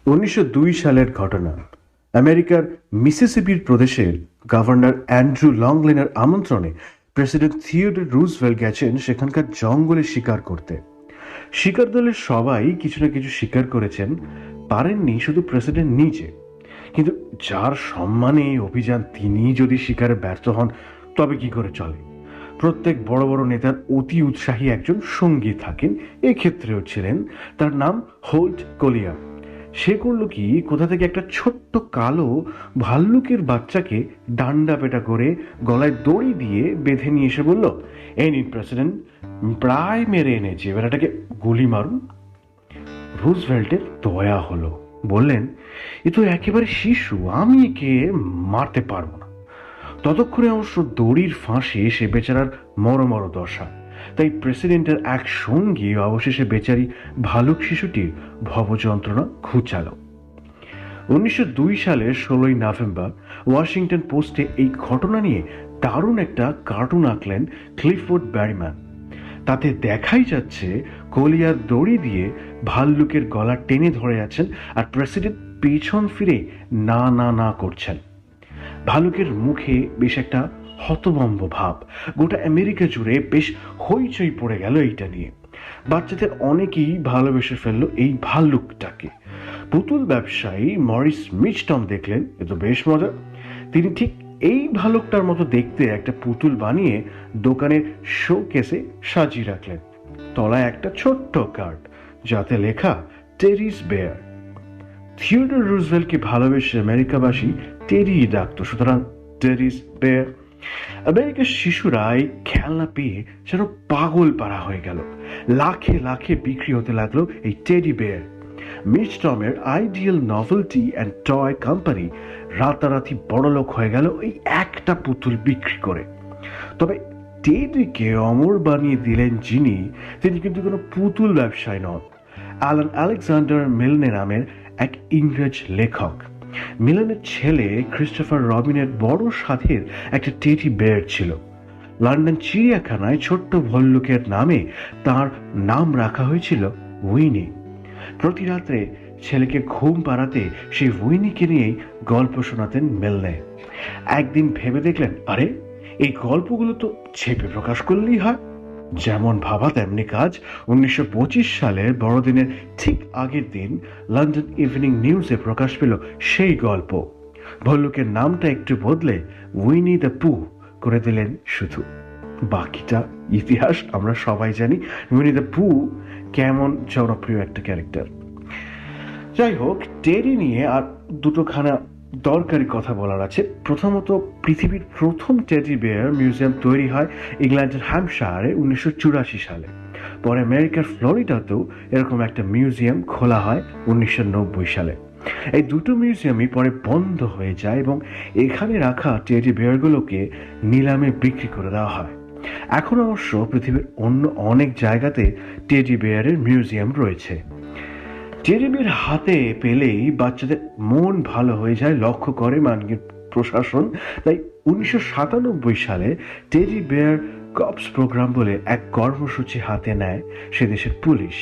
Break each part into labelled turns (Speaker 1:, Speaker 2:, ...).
Speaker 1: 1902 সালের ঘটনা। আমেরিকার মিসিসিপির প্রদেশের গভর্নর অ্যান্ড্রু লংলেনের আমন্ত্রণে প্রেসিডেন্ট থিওডর রুজভেল্ট গেছেন সেখানকার জঙ্গলে শিকার করতে। শিকার দলের সবাই কিছু না কিছু শিকার করেছেন, পারেননি শুধু প্রেসিডেন্ট নিজে। কিন্তু যার সম্মানে এই অভিযান, তিনি যদি শিকারে ব্যর্থ হন তবে কি করে চলে? প্রত্যেক বড় বড় নেতার অতি উৎসাহী একজন সঙ্গী থাকেন, এক্ষেত্রেও ছিলেন। তার নাম হোল্ট কলিয়ার। সে করলো কি, কোথা থেকে একটা ছোট্ট কালো ভাল্লুকের বাচ্চাকে ডান্ডা পেটা করে গলায় দড়ি দিয়ে বেঁধে নিয়ে এসে বলল, এই নিন প্রেসিডেন্ট, প্রায় মেরে এনেছি, এবার এটাকে গুলি মারুন। রুজভেল্টের দয়া হলো, বললেন, এ তো একেবারে শিশু, আমি একে মারতে পারবো না। ততক্ষণে অবশ্য দড়ির ফাঁসে সে বেচারার মরমর দশা। তাই প্রেসিডেন্টের এক সঙ্গী অবশেষে বেচারি ভালুক শিশুটির ভবযন্ত্রণা ঘুচাল। 1902 সালের 16 নভেম্বর ওয়াশিংটন পোস্টে এই ঘটনা নিয়ে দারুণ একটা কার্টুন আঁকলেন ক্লিফোর্ড ব্যারিম্যান। তাতে দেখাই যাচ্ছে কলিয়ার দড়ি দিয়ে ভাল্লুকের গলা টেনে ধরে আছেন, আর প্রেসিডেন্ট পেছন ফিরে না না না করছেন। ভালুকের মুখে বেশ একটা হতভম্ব ভাব। গোটা আমেরিকা জুড়ে বেশ হইচই পড়ে গেল এইটা নিয়ে। বাচ্চাদের অনেকেই ভালোবেসে ফেললো এই ভাল্লুকটাকে। পুতুল ব্যবসায়ী মরিস মিচটম দেখলেন এ তো বেশ মজা। তিনি ঠিক এই ভালুকটার মতো দেখতে একটা পুতুল বানিয়ে দোকানের শোকেসে সাজিয়ে রাখলেন। তলায় একটা ছোট্ট কার্ড, যাতে লেখা টেরিস বেয়ার। থিওডর রুজভেল্টকে ভালোবেসে আমেরিকাবাসী টেরি ডাকত, সুতরাং টেরিস বেয়ার। আমেরিকার শিশুরা এই খেলনা পেয়ে যেন পাগল পাড়া হয়ে গেল। লাখে লাখে বিক্রি হতে লাগলো এই টেডি বেয়ার। মিচটমের ideal novelty and toy company রাতারাতি বড়লোক হয়ে গেল এই একটা পুতুল বিক্রি করে। তবে টেডিকে অমর বানিয়ে দিলেন যিনি, তিনি কিন্তু কোনো পুতুল ব্যবসায়ী নন। অ্যালান আলেকজান্ডার মিলনে নামের এক ইংরেজ লেখক। মিলনের ছেলে ক্রিস্টোফার রবিনের বড় সাধের একটা টেডি বেয়ার ছিল। লন্ডন চিড়িয়াখানায় ছোট্ট ভল্লুকের নামে তার নাম রাখা হয়েছিল উইনি। প্রতি রাত্রে ছেলেকে ঘুম পাড়াতে সেই উইনিকে নিয়েই গল্প শোনাতেন মিলনে। একদিন ভেবে দেখলেন, আরে এই গল্পগুলো তো ছেপে প্রকাশ করলেই হয়। যেমন ভাবা তেমনি কাজ। 1925 সালের বড়দিনের ঠিক আগের দিন লন্ডন ইভিনিং নিউজে প্রকাশ পেল সেই গল্প। ভল্লুকের নামটা একটু বদলে উইনি দ্য পু করে দিলেন শুধু। বাকিটা ইতিহাস আমরা সবাই জানি, উইনি দ্য পু কেমন জনপ্রিয় একটা ক্যারেক্টার। যাই হোক, টেরি নিয়ে আর দুটোখানা দরকারি কথা বলার আছে। প্রথমত, পৃথিবীর প্রথম টেডি বেয়ার মিউজিয়াম তৈরি হয় ইংল্যান্ডের হ্যাম্পশায়ারে 1984 সালে। পরে আমেরিকার ফ্লোরিডাতেও এরকম একটা মিউজিয়াম খোলা হয় 1990 সালে। এই দুটো মিউজিয়ামই পরে বন্ধ হয়ে যায় এবং এখানে রাখা টেডি বেয়ারগুলোকে নিলামে বিক্রি করে দেওয়া হয়। এখন অবশ্য পৃথিবীর অন্য অনেক জায়গাতে টেডি বেয়ারের মিউজিয়াম রয়েছে। টেডি বেয়ার হাতে পেলেই বাচ্চাদের মন ভালো হয়ে যায়, লক্ষ্য করে মাননীয় প্রশাসন। তাই 1997 সালে টেডি বেয়ার কপস প্রোগ্রাম বলে এক কর্মসূচি হাতে নেয় সে দেশের পুলিশ।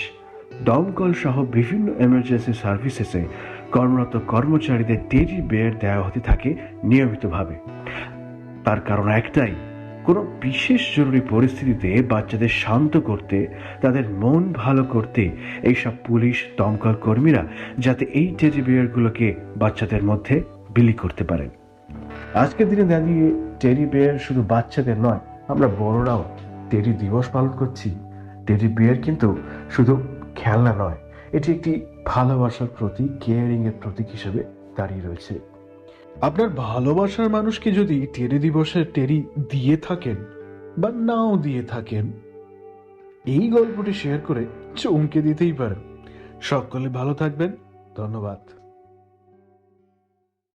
Speaker 1: দমকল সহ বিভিন্ন এমার্জেন্সি সার্ভিসেসে কর্মরত কর্মচারীদের টেডি বেয়ার দেওয়া হতে থাকে নিয়মিতভাবে। তার কারণ একটাই, কোনো বিশেষ জরুরি পরিস্থিতিতে বাচ্চাদের শান্ত করতে, তাদের মন ভালো করতে এইসব পুলিশ দমকল কর্মীরা যাতে এই টেডি বেয়ারগুলোকে বাচ্চাদের মধ্যে বিলি করতে পারেন। আজকের দিনে দাঁড়িয়ে টেডি বেয়ার শুধু বাচ্চাদের নয়, আমরা বড়রাও টেডি দিবস পালন করছি। টেডি বেয়ার কিন্তু শুধু খেলনা নয়, এটি একটি ভালোবাসার প্রতীক, কেয়ারিং এর প্রতীক হিসেবে দাঁড়িয়ে রয়েছে। আপনার ভালোবাসার মানুষকে যদি টেডি দিবসের টেডি দিয়ে থাকেন বা নাও দিয়ে থাকেন, এই গল্পটি শেয়ার করে চমকে দিতেই পারেন। সকলে ভালো থাকবেন। ধন্যবাদ।